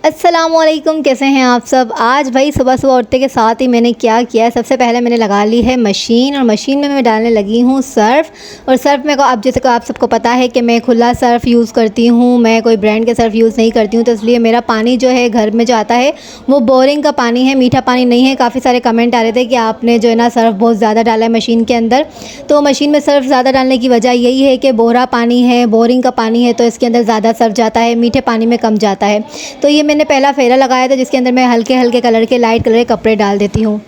अस्सलामुअलैकुम, कैसे हैं आप सब। आज भाई सुबह सुबह उठते के साथ ही मैंने क्या किया, सबसे पहले मैंने लगा ली है मशीन और मशीन में मैं डालने लगी हूँ सर्फ़। और सर्फ़ में को आप जैसे को आप सबको पता है कि मैं खुला सर्फ़ यूज़ करती हूँ, मैं कोई ब्रांड के सर्फ़ यूज़ नहीं करती हूँ। तो इसलिए मेरा पानी जो है घर में जो आता है वो बोरिंग का पानी है, मीठा पानी नहीं है। काफ़ी सारे कमेंट आ रहे थे कि आपने जो है ना सर्फ़ बहुत ज़्यादा डाला है मशीन के अंदर। तो मशीन में सर्फ़ ज़्यादा डालने की वजह यही है कि बोरा पानी है, बोरिंग का पानी है, तो इसके अंदर ज़्यादा सर्फ़ जाता है, मीठे पानी में कम जाता है। तो ये मैंने पहला फेरा लगाया था जिसके अंदर मैं हल्के हल्के कलर के लाइट कलर के कपड़े डाल देती हूँ।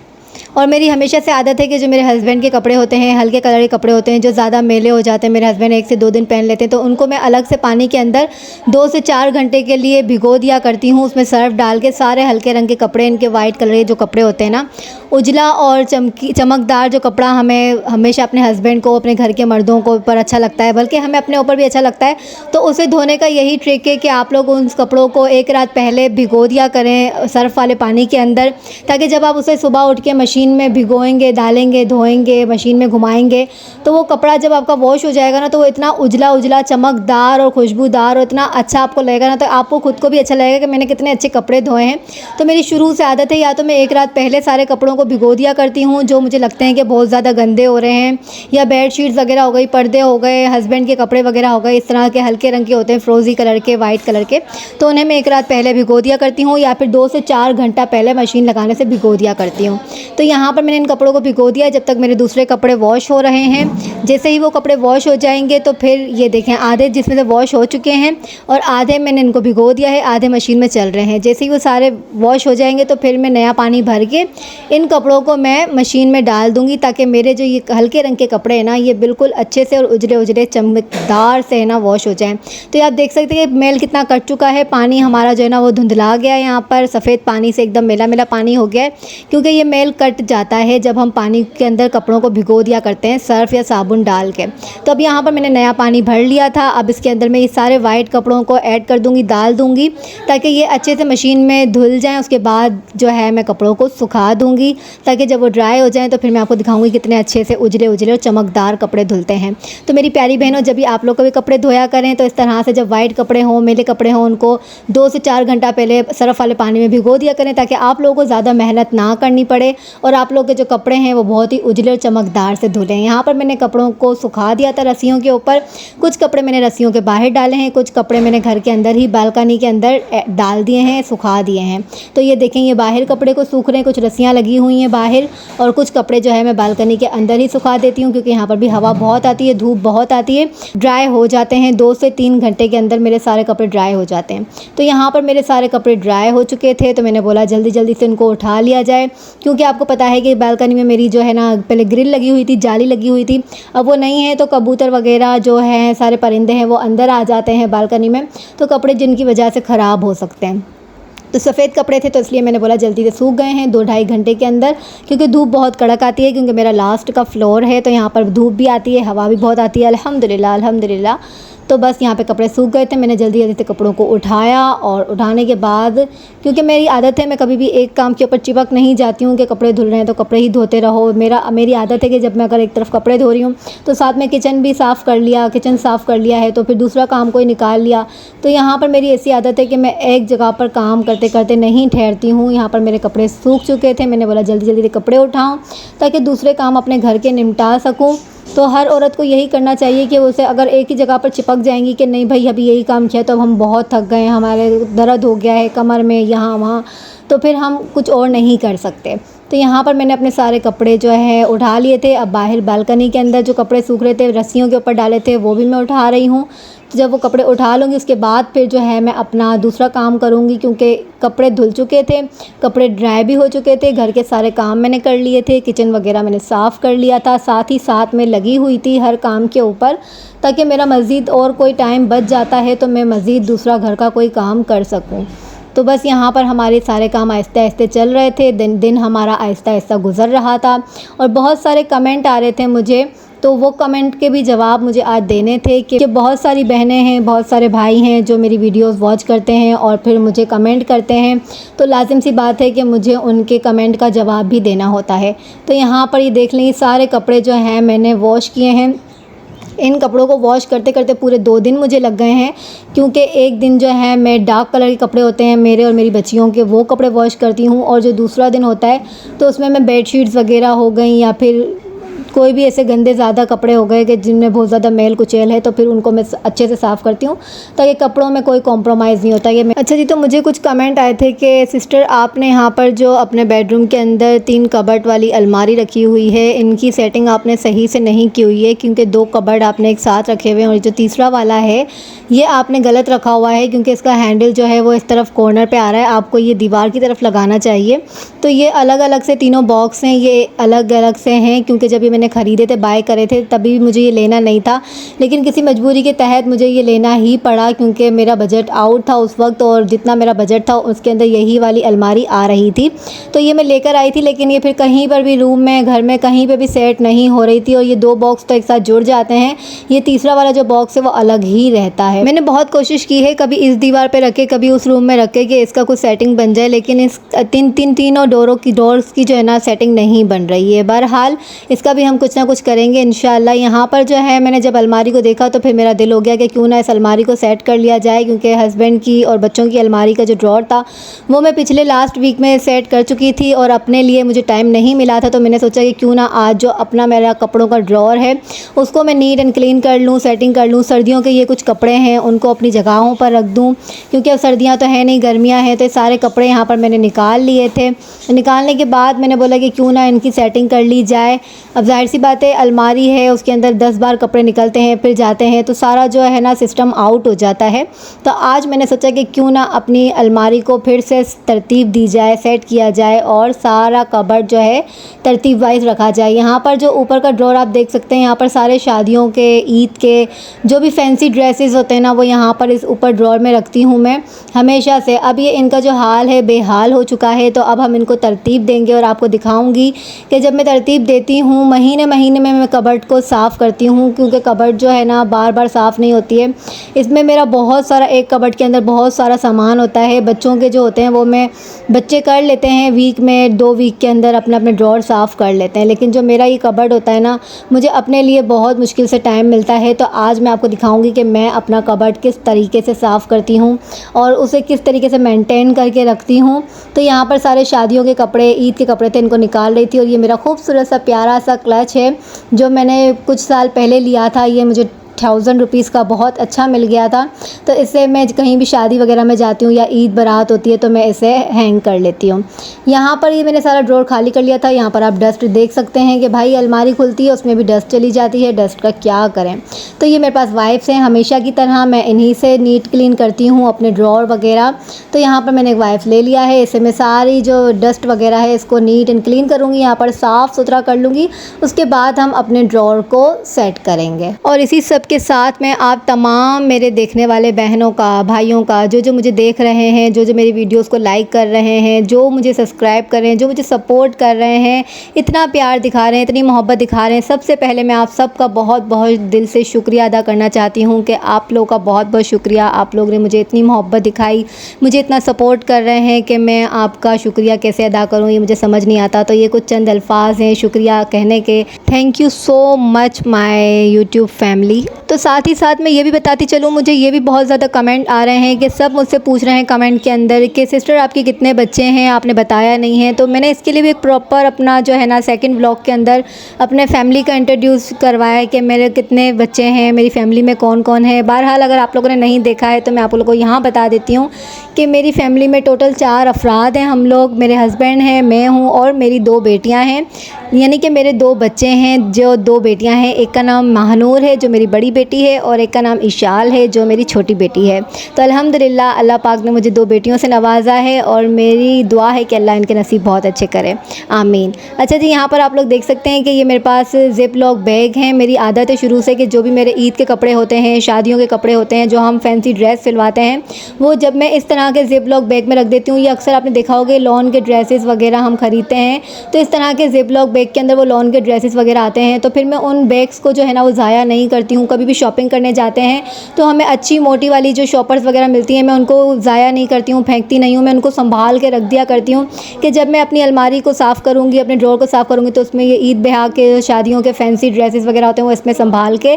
और मेरी हमेशा से आदत है कि जो मेरे हस्बैंड के कपड़े होते हैं, हल्के कलर के कपड़े होते हैं, जो ज़्यादा मैले हो जाते हैं, मेरे हस्बैंड 1 से 2 दिन पहन लेते हैं, तो उनको मैं अलग से पानी के अंदर 2 से 4 घंटे के लिए भिगो दिया करती हूँ। उसमें सर्फ़ डाल के सारे हल्के रंग के कपड़े, इनके वाइट कलर के जो कपड़े होते हैं ना, उजला और चमकदार जो कपड़ा हमें हमेशा अपने हस्बैंड को, अपने घर के मर्दों को ऊपर अच्छा लगता है, बल्कि हमें अपने ऊपर भी अच्छा लगता है। तो उसे धोने का यही ट्रिक है कि आप लोग उन कपड़ों को एक रात पहले भिगो दिया करें सर्फ़ वाले पानी के अंदर, ताकि जब आप उसे सुबह उठ के मशीन में भिगोएंगे, डालेंगे, धोएंगे, मशीन में घुमाएंगे, तो वो कपड़ा जब आपका वॉश हो जाएगा ना, तो वो इतना उजला उजला, चमकदार और खुशबूदार और इतना अच्छा आपको लगेगा ना, तो आपको खुद को भी अच्छा लगेगा कि मैंने कितने अच्छे कपड़े धोए हैं। तो मेरी शुरू से आदत है, या तो मैं एक रात पहले सारे कपड़ों को भिगो दिया करती हूँ जो मुझे लगते हैं कि बहुत ज़्यादा गंदे हो रहे हैं, या बेडशीट्स वगैरह हो गई, पर्दे हो गए, हस्बैंड के कपड़े वगैरह हो गए, इस तरह के हल्के रंग के होते हैं, फ्रोज़ी कलर के, वाइट कलर के, तो उन्हें मैं एक रात पहले भिगो दिया करती हूँ, या फिर 2 से 4 घंटा पहले मशीन लगाने से भिगो दिया करती हूँ। तो यहाँ पर मैंने इन कपड़ों को भिगो दिया जब तक मेरे दूसरे कपड़े वॉश हो रहे हैं। जैसे ही वो कपड़े वॉश हो जाएंगे तो फिर ये देखें, आधे जिसमें से वॉश हो चुके हैं और आधे मैंने इनको भिगो दिया है, आधे मशीन में चल रहे हैं। जैसे ही वो सारे वॉश हो जाएंगे तो फिर मैं नया पानी भर के इन कपड़ों को मैं मशीन में डाल दूँगी, ताकि मेरे जो ये हल्के रंग के कपड़े हैं ना, ये बिल्कुल अच्छे से और उजले उजले चमकदार से है ना वॉश हो जाएँ। तो ये आप देख सकते हैं कि मेल कितना कट चुका है, पानी हमारा जो है ना वो धुंधला गया है, यहाँ पर सफ़ेद पानी से एकदम मेला मेला पानी हो गया है, क्योंकि ये मेल कट जाता है जब हम पानी के अंदर कपड़ों को भिगो दिया करते हैं सर्फ़ या साबुन डाल के। तो अब यहाँ पर मैंने नया पानी भर लिया था। अब इसके अंदर मैं ये सारे वाइट कपड़ों को ऐड कर दूँगी, डाल दूँगी, ताकि ये अच्छे से मशीन में धुल जाएँ। उसके बाद जो है मैं कपड़ों को सुखा दूँगी, ताकि जब वो ड्राई हो जाएँ तो फिर मैं आपको दिखाऊँगी कितने अच्छे से उजले उजले और चमकदार कपड़े धुलते हैं। तो मेरी प्यारी बहनों, जब भी आप लोग कभी कपड़े धोया करें तो इस तरह से जब वाइट कपड़े हों, मैले कपड़े हों, उनको 2 से 4 घंटा पहले सर्फ़ वाले पानी में भिगो दिया करें, ताकि आप लोगों को ज़्यादा मेहनत ना करनी पड़े और आप लोग के जो कपड़े हैं वो बहुत ही उजले और चमकदार से धुले। यहाँ पर मैंने कपड़ों को सुखा दिया था रस्सियों के ऊपर। कुछ कपड़े मैंने रस्सियों के बाहर डाले हैं, कुछ कपड़े मैंने घर के अंदर ही बालकनी के अंदर डाल दिए हैं, सुखा दिए हैं। तो ये देखें, ये बाहर कपड़े को सूख रहे हैं, कुछ रस्सियाँ लगी हुई हैं बाहर, और कुछ कपड़े जो है मैं बालकनी के अंदर ही सुखा देती हूँ, क्योंकि यहाँ पर भी हवा बहुत आती है, धूप बहुत आती है। ड्राई हो जाते हैं 2 से 3 घंटे के अंदर मेरे सारे कपड़े ड्राई हो जाते हैं। तो यहाँ पर मेरे सारे कपड़े ड्राई हो चुके थे, तो मैंने बोला जल्दी जल्दी से इनको उठा लिया जाए, क्योंकि आपको पता है कि बालकनी में मेरी जो है ना पहले ग्रिल लगी हुई थी, जाली लगी हुई थी, अब वो नहीं है, तो कबूतर वगैरह जो हैं, सारे परिंदे हैं, वो अंदर आ जाते हैं बालकनी में, तो कपड़े जिनकी वजह से ख़राब हो सकते हैं। तो सफ़ेद कपड़े थे, तो इसलिए मैंने बोला जल्दी से सूख गए हैं 2-2.5 घंटे के अंदर, क्योंकि धूप बहुत कड़क आती है, क्योंकि मेरा लास्ट का फ्लोर है, तो यहाँ पर धूप भी आती है, हवा भी बहुत आती है। अल्हम्दुलिल्लाह अल्हम्दुलिल्लाह। तो बस यहाँ पे कपड़े सूख गए थे, मैंने जल्दी जल्दी से कपड़ों को उठाया, और उठाने के बाद, क्योंकि मेरी आदत है, मैं कभी भी एक काम के ऊपर चिपक नहीं जाती हूँ कि कपड़े धुल रहे हैं तो कपड़े ही धोते रहो। मेरी आदत है कि जब मैं अगर एक तरफ कपड़े धो रही हूँ तो साथ में किचन भी साफ़ कर लिया, किचन साफ़ कर लिया है तो फिर दूसरा काम कोई निकाल लिया। तो यहाँ पर मेरी ऐसी आदत है कि मैं एक जगह पर काम करते करते नहीं ठहरती हूँ। यहाँ पर मेरे कपड़े सूख चुके थे, मैंने बोला जल्दी जल्दी से कपड़े उठाऊँ ताकि दूसरे काम अपने घर के निपटा सकूँ। तो हर औरत को यही करना चाहिए कि उसे अगर एक ही जगह पर चिपक जाएंगी कि नहीं भाई अभी यही काम किया तो अब हम बहुत थक गए हैं, हमारे दर्द हो गया है कमर में, यहाँ वहाँ, तो फिर हम कुछ और नहीं कर सकते। तो यहाँ पर मैंने अपने सारे कपड़े जो है उठा लिए थे। अब बाहर बालकनी के अंदर जो कपड़े सूख रहे थे, रस्सियों के ऊपर डाले थे, वो भी मैं उठा रही हूँ। तो जब वो कपड़े उठा लूँगी उसके बाद फिर जो है मैं अपना दूसरा काम करूँगी, क्योंकि कपड़े धुल चुके थे, कपड़े ड्राई भी हो चुके थे, घर के सारे काम मैंने कर लिए थे, किचन वगैरह मैंने साफ़ कर लिया था, साथ ही साथ में लगी हुई थी हर काम के ऊपर, ताकि मेरा मज़ीद और कोई टाइम बच जाता है तो मैं मज़ीद दूसरा घर का कोई काम कर सकूँ। तो बस यहाँ पर हमारे सारे काम आहिस्ते आहिस्ते चल रहे थे, दिन हमारा आहिस्ता आहिस्ता गुज़र रहा था। और बहुत सारे कमेंट आ रहे थे मुझे, तो वो कमेंट के भी जवाब मुझे आज देने थे कि बहुत सारी बहनें हैं, बहुत सारे भाई हैं जो मेरी वीडियोस वॉच करते हैं और फिर मुझे कमेंट करते हैं, तो लाजिम सी बात है कि मुझे उनके कमेंट का जवाब भी देना होता है। तो यहाँ पर ये देख लें, सारे कपड़े जो हैं मैंने वॉश किए हैं। इन कपड़ों को वॉश करते करते पूरे 2 दिन मुझे लग गए हैं, क्योंकि एक दिन जो है मैं डार्क कलर के कपड़े होते हैं मेरे और मेरी बच्चियों के, वो कपड़े वॉश करती हूँ, और जो दूसरा दिन होता है तो उसमें मैं बेडशीट्स वगैरह हो गई या फिर कोई भी ऐसे गंदे ज़्यादा कपड़े हो गए कि जिनमें बहुत ज़्यादा मैल कुचैल है, तो फिर उनको मैं अच्छे से साफ़ करती हूँ ताकि कपड़ों में कोई कॉम्प्रोमाइज़ नहीं होता। अच्छा जी, तो मुझे कुछ कमेंट आए थे कि सिस्टर आपने यहाँ पर जो अपने बेडरूम के अंदर 3 कबर्ड वाली अलमारी रखी हुई है, इनकी सेटिंग आपने सही से नहीं की हुई है, क्योंकि 2 कबर्ड आपने एक साथ रखे हुए हैं और जो तीसरा वाला है ये आपने गलत रखा हुआ है, क्योंकि इसका हैंडल जो है वो इस तरफ कॉर्नर पे आ रहा है, आपको ये दीवार की तरफ लगाना चाहिए। तो ये अलग अलग से तीनों बॉक्स हैं, ये अलग अलग से हैं, क्योंकि जब ये मैंने ख़रीदे थे, बाय करे थे, तभी मुझे ये लेना नहीं था, लेकिन किसी मजबूरी के तहत मुझे ये लेना ही पड़ा, क्योंकि मेरा बजट आउट था उस वक्त, और जितना मेरा बजट था उसके अंदर यही वाली अलमारी आ रही थी। तो ये मैं लेकर आई थी, लेकिन ये फिर कहीं पर भी रूम में, घर में कहीं पर भी सेट नहीं हो रही थी, और ये 2 बॉक्स तो एक साथ जुड़ जाते हैं, ये तीसरा वाला जो बॉक्स है वो अलग ही रहता है। मैंने बहुत कोशिश की है, कभी इस दीवार पे रखे, कभी उस रूम में रखे कि इसका कुछ सेटिंग बन जाए, लेकिन इस तीनों डोर्स की जो है ना सेटिंग नहीं बन रही है। बहरहाल इसका भी हम कुछ ना कुछ करेंगे इंशाल्लाह। यहाँ पर जो है मैंने जब अलमारी को देखा तो फिर मेरा दिल हो गया कि क्यों ना इस अलमारी को सेट कर लिया जाए, क्योंकि हस्बैंड की और बच्चों की अलमारी का जो ड्रॉर था वो मैं पिछले लास्ट वीक में सेट कर चुकी थी, और अपने लिए मुझे टाइम नहीं मिला था, तो मैंने सोचा कि क्यों ना आज जो अपना मेरा कपड़ों का ड्रॉर है उसको मैं नीट एंड क्लीन कर लूँ, सेटिंग कर लूँ। सर्दियों के ये कुछ कपड़े हैं उनको अपनी जगहों पर रख दूँ, क्योंकि अब सर्दियाँ तो है नहीं, गर्मियाँ हैं, तो ये सारे कपड़े यहाँ पर मैंने निकाल लिए थे। निकालने के बाद मैंने बोला कि क्यों ना इनकी सेटिंग कर ली जाए। अब जाहिर सी बात है, अलमारी है उसके अंदर 10 बार कपड़े निकलते हैं फिर जाते हैं, तो सारा जो है ना सिस्टम आउट हो जाता है। तो आज मैंने सोचा कि क्यों ना अपनी अलमारी को फिर से तरतीब दी जाए, सेट किया जाए, और सारा कबर्ड जो है तरतीब वाइज रखा जाए। यहाँ पर जो ऊपर का ड्रॉर आप देख सकते हैं, यहाँ पर सारे शादियों के, ईद के जो भी फैंसी ड्रेसेस होते हैं ना, वो यहाँ पर इस ऊपर ड्रॉर में रखती हूँ मैं हमेशा से। अब ये इनका जो हाल है बेहाल हो चुका है, तो अब हम इनको तरतीब देंगे और आपको दिखाऊंगी कि जब मैं तरतीब देती हूँ महीने महीने में मैं कबर्ड को साफ़ करती हूँ, क्योंकि कबर्ड जो है ना बार बार साफ़ नहीं होती है। इसमें मेरा बहुत सारा, एक कबर्ड के अंदर बहुत सारा सामान होता है। बच्चों के जो होते हैं वो मैं, बच्चे कर लेते हैं वीक में, 2 वीक के अंदर अपने अपने ड्रॉर साफ़ कर लेते हैं, लेकिन जो मेरा ये कबर्ड होता है ना, मुझे अपने लिए बहुत मुश्किल से टाइम मिलता है। तो आज मैं आपको दिखाऊंगी कि मैं अपना कबर्ड किस तरीके से साफ़ करती हूँ और उसे किस तरीके से मेंटेन करके रखती हूँ। तो यहाँ पर सारे शादियों के कपड़े, ईद के कपड़े थे, इनको निकाल रही थी। और ये मेरा खूबसूरत सा प्यारा सा क्लच है जो मैंने कुछ साल पहले लिया था, ये मुझे 1000 रुपीज़ का बहुत अच्छा मिल गया था। तो इससे मैं कहीं भी शादी वगैरह में जाती हूँ या ईद बारात होती है तो मैं इसे हैंग कर लेती हूँ। यहाँ पर ये मैंने सारा ड्रॉर खाली कर लिया था। यहाँ पर आप डस्ट देख सकते हैं कि भाई अलमारी खुलती है उसमें भी डस्ट चली जाती है, डस्ट का क्या करें। तो ये मेरे पास वाइप्स हैं, हमेशा की तरह मैं इन्हीं से नीट क्लीन करती हूँ अपने ड्रॉर वगैरह। तो यहाँ पर मैंने एक वाइप्स ले लिया है, इससे मैं सारी जो डस्ट वगैरह है इसको नीट एंड क्लीन करूँगी, यहाँ पर साफ़ सुथरा कर लूँगी। उसके बाद हम अपने ड्रॉर को सेट करेंगे। और इसी सब के साथ मैं आप तमाम मेरे देखने वाले बहनों का, भाइयों का, जो मुझे देख रहे हैं, जो मेरी वीडियोस को लाइक कर रहे हैं, जो मुझे सब्सक्राइब कर रहे हैं, जो मुझे सपोर्ट कर रहे हैं, इतना प्यार दिखा रहे हैं, इतनी मोहब्बत दिखा रहे हैं, सबसे पहले मैं आप सबका बहुत बहुत दिल से शुक्रिया अदा करना चाहती हूँ कि आप लोगों का बहुत बहुत शुक्रिया। आप लोग ने मुझे इतनी मोहब्बत दिखाई, मुझे इतना सपोर्ट कर रहे हैं कि मैं आपका शुक्रिया कैसे अदा करूँ ये मुझे समझ नहीं आता। तो ये कुछ चंद अल्फाज हैं शुक्रिया कहने के। Thank you so much my YouTube family. तो साथ ही साथ मैं ये भी बताती चलूँ, मुझे ये भी बहुत ज़्यादा कमेंट आ रहे हैं कि सब मुझसे पूछ रहे हैं कमेंट के अंदर कि सिस्टर आपके कितने बच्चे हैं, आपने बताया नहीं है। तो मैंने इसके लिए भी एक प्रॉपर अपना जो है ना सेकंड व्लॉग के अंदर अपने फैमिली का इंट्रोड्यूस करवाया है कि मेरे कितने बच्चे हैं, मेरी फैमिली में कौन कौन है। बहरहाल अगर आप लोगों ने नहीं देखा है तो मैं आप लोगों को यहाँ बता देती हूँ कि मेरी फैमिली में टोटल 4 अफराद हैं हम लोग। मेरे हस्बैंड हैं, मैं हूँ और मेरी 2 बेटियाँ हैं, यानी कि मेरे 2 बच्चे हैं जो 2 बेटियाँ हैं। एक का नाम महानूर है जो मेरी बड़ी बेटी है और एक का नाम इशाल है जो मेरी छोटी बेटी है। तो अल्हम्दुलिल्लाह अल्लाह पाक ने मुझे 2 बेटियों से नवाजा है और मेरी दुआ है कि अल्लाह इनके नसीब बहुत अच्छे करे, आमीन। अच्छा जी, यहाँ पर आप लोग देख सकते हैं कि ये मेरे पास जिप लॉक बैग हैं। मेरी आदत है शुरू से कि जो भी मेरे ईद के कपड़े होते हैं, शादियों के कपड़े होते हैं, जो हम फैंसी ड्रेस सिलवाते हैं, वो जब मैं इस तरह के जिप लॉक बैग में रख देती हूँ। ये अक्सर आपने देखा होगा लॉन के ड्रेसेस वगैरह हम खरीदते हैं तो इस तरह के जिप लॉक बैग के अंदर वो लॉन के ड्रेसेस वगैरह आते हैं। तो फिर मैं उन बैग्स को जो है ना वो ज़ाया नहीं करती हूँ। कभी भी शॉपिंग करने जाते हैं तो हमें अच्छी मोटी वाली जो शॉपर्स वगैरह मिलती हैं, मैं उनको ज़ाया नहीं करती हूँ, फेंकती नहीं हूँ, मैं उनको संभाल के रख दिया करती हूँ कि जब मैं अपनी अलमारी को साफ़ करूँगी, अपने ड्रॉर को साफ़ करूँगी तो उसमें ये ईद ब्याह के, शादियों के फैंसी ड्रेसेस वगैरह होते हैं वो इसमें संभाल के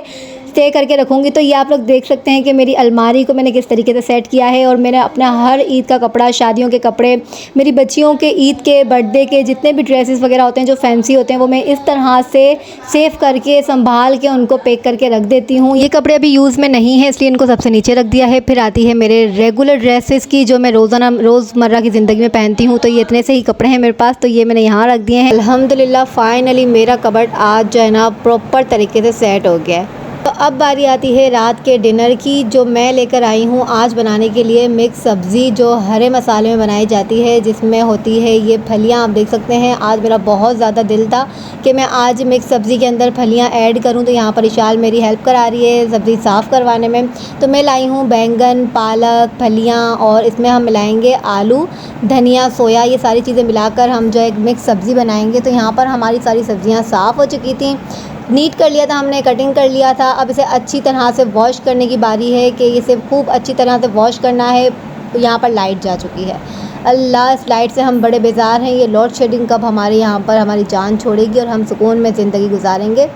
स्टे करके रखूँगी। तो ये आप लोग देख सकते हैं कि मेरी अलमारी को मैंने किस तरीके से सेट किया है, और मैंने अपना हर ईद का कपड़ा, शादियों के कपड़े, मेरी बच्चियों के ईद के, बर्थडे के जितने भी ड्रेसेस वगैरह होते हैं जो फैंसी होते हैं, वो मैं इस तरह से सेव करके संभाल के उनको पैक करके रख देती हूँ। ये कपड़े अभी यूज़ में नहीं है, इसलिए इनको सबसे नीचे रख दिया है। फिर आती है मेरे रेगुलर ड्रेसेस की, जो मैं रोज़मर्रा की ज़िंदगी में पहनती हूँ। तो ये इतने से ही कपड़े हैं मेरे पास, तो ये मैंने यहाँ रख दिए हैं। अल्हम्दुलिल्लाह फाइनली मेरा कबर्ड आज जो है ना प्रॉपर तरीके से सेट हो गया है। तो अब बारी आती है रात के डिनर की, जो मैं लेकर आई हूँ आज बनाने के लिए मिक्स सब्ज़ी, जो हरे मसाले में बनाई जाती है, जिसमें होती है ये फलियाँ। आप देख सकते हैं आज मेरा बहुत ज़्यादा दिल था कि मैं आज मिक्स सब्ज़ी के अंदर फलियाँ ऐड करूँ। तो यहाँ पर इशाल मेरी हेल्प करा रही है सब्ज़ी साफ़ करवाने में। तो मैं लाई हूँ बैंगन, पालक, फलियाँ, और इसमें हम मिलाएंगे आलू, धनिया, सोया, ये सारी चीज़ें मिलाकर हम जो एक मिक्स सब्ज़ी बनाएंगे। तो यहाँ पर हमारी सारी सब्ज़ियाँ साफ़ हो चुकी थी, नीट कर लिया था हमने, कटिंग कर लिया था। अब इसे अच्छी तरह से वॉश करने की बारी है कि इसे खूब अच्छी तरह से वॉश करना है। यहाँ पर लाइट जा चुकी है, अल्लाह इस लाइट से हम बड़े बेजार हैं। ये लोड शेडिंग कब हमारे यहाँ पर हमारी जान छोड़ेगी और हम सुकून में ज़िंदगी गुजारेंगे।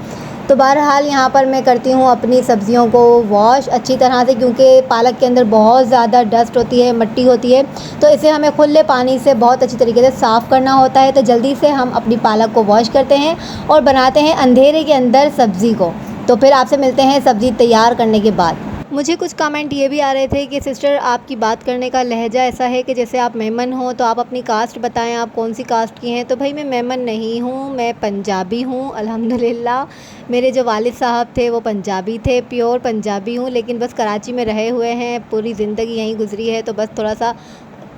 तो बहरहाल यहाँ पर मैं करती हूँ अपनी सब्ज़ियों को वॉश अच्छी तरह से, क्योंकि पालक के अंदर बहुत ज़्यादा डस्ट होती है, मिट्टी होती है। तो इसे हमें खुले पानी से बहुत अच्छी तरीके से साफ़ करना होता है। तो जल्दी से हम अपनी पालक को वॉश करते हैं और बनाते हैं अंधेरे के अंदर सब्ज़ी को। तो फिर आपसे मिलते हैं सब्ज़ी तैयार करने के बाद। मुझे कुछ कमेंट ये भी आ रहे थे कि सिस्टर आपकी बात करने का लहजा ऐसा है कि जैसे आप मेमन हो, तो आप अपनी कास्ट बताएं, आप कौन सी कास्ट की हैं। तो भाई मैं मेमन नहीं हूँ, मैं पंजाबी हूँ अल्हम्दुलिल्लाह। मेरे जो वालिद साहब थे वो पंजाबी थे, प्योर पंजाबी हूँ, लेकिन बस कराची में रहे हुए हैं, पूरी ज़िंदगी यहीं गुजरी है। तो बस थोड़ा सा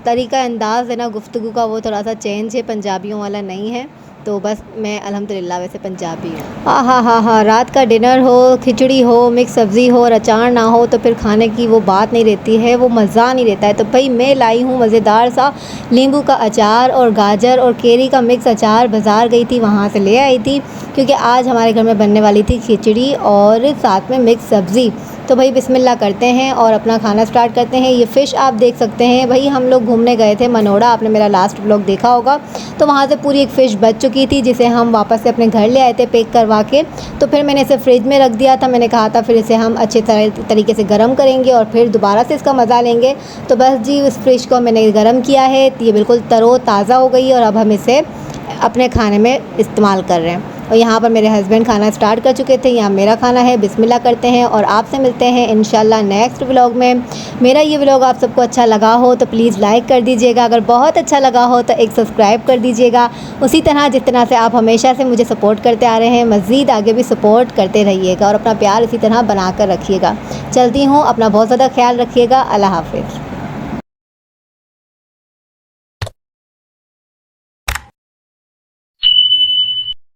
तरीका अंदाज़ है ना गुफ्तगू का, वो थोड़ा सा चेंज है, पंजाबियों वाला नहीं है। तो बस मैं अल्हम्दुलिल्लाह वैसे पंजाबी हूँ। हाँ, रात का डिनर हो, खिचड़ी हो, मिक्स सब्ज़ी हो और अचार ना हो, तो फिर खाने की वो बात नहीं रहती है, वो मज़ा नहीं रहता है। तो भाई मैं लाई हूँ मज़ेदार सा नींबू का अचार और गाजर और केरी का मिक्स अचार। बाज़ार गई थी, वहाँ से ले आई थी, क्योंकि आज हमारे घर में बनने वाली थी खिचड़ी और साथ में मिक्स सब्ज़ी। तो भाई बिस्मिल्लाह करते हैं और अपना खाना स्टार्ट करते हैं। ये फ़िश आप देख सकते हैं, भाई हम लोग घूमने गए थे मनोड़ा, आपने मेरा लास्ट व्लॉग देखा होगा। तो वहाँ से पूरी एक फ़िश बच चुकी थी, जिसे हम वापस से अपने घर ले आए थे पैक करवा के। तो फिर मैंने इसे फ्रिज में रख दिया था, मैंने कहा था फिर इसे हम अच्छे तरीके से गर्म करेंगे और फिर दोबारा से इसका मज़ा लेंगे। तो बस जी उस फ़िश को मैंने गर्म किया है, ये बिल्कुल तरो ताज़ा हो गई है और अब हम इसे अपने खाने में इस्तेमाल कर रहे हैं। और यहाँ पर मेरे हस्बैंड खाना स्टार्ट कर चुके थे, यहाँ मेरा खाना है। बिस्मिल्लाह करते हैं और आपसे मिलते हैं इंशाल्लाह नेक्स्ट व्लॉग में। मेरा ये व्लॉग आप सबको अच्छा लगा हो तो प्लीज़ लाइक कर दीजिएगा, अगर बहुत अच्छा लगा हो तो एक सब्सक्राइब कर दीजिएगा। उसी तरह जिस तरह से आप हमेशा से मुझे सपोर्ट करते आ रहे हैं, मज़ीद आगे भी सपोर्ट करते रहिएगा और अपना प्यार इसी तरह बना कर रखिएगा। चलती हूँ, अपना बहुत ज़्यादा ख्याल रखिएगा। अल्लाह हाफ़िज़।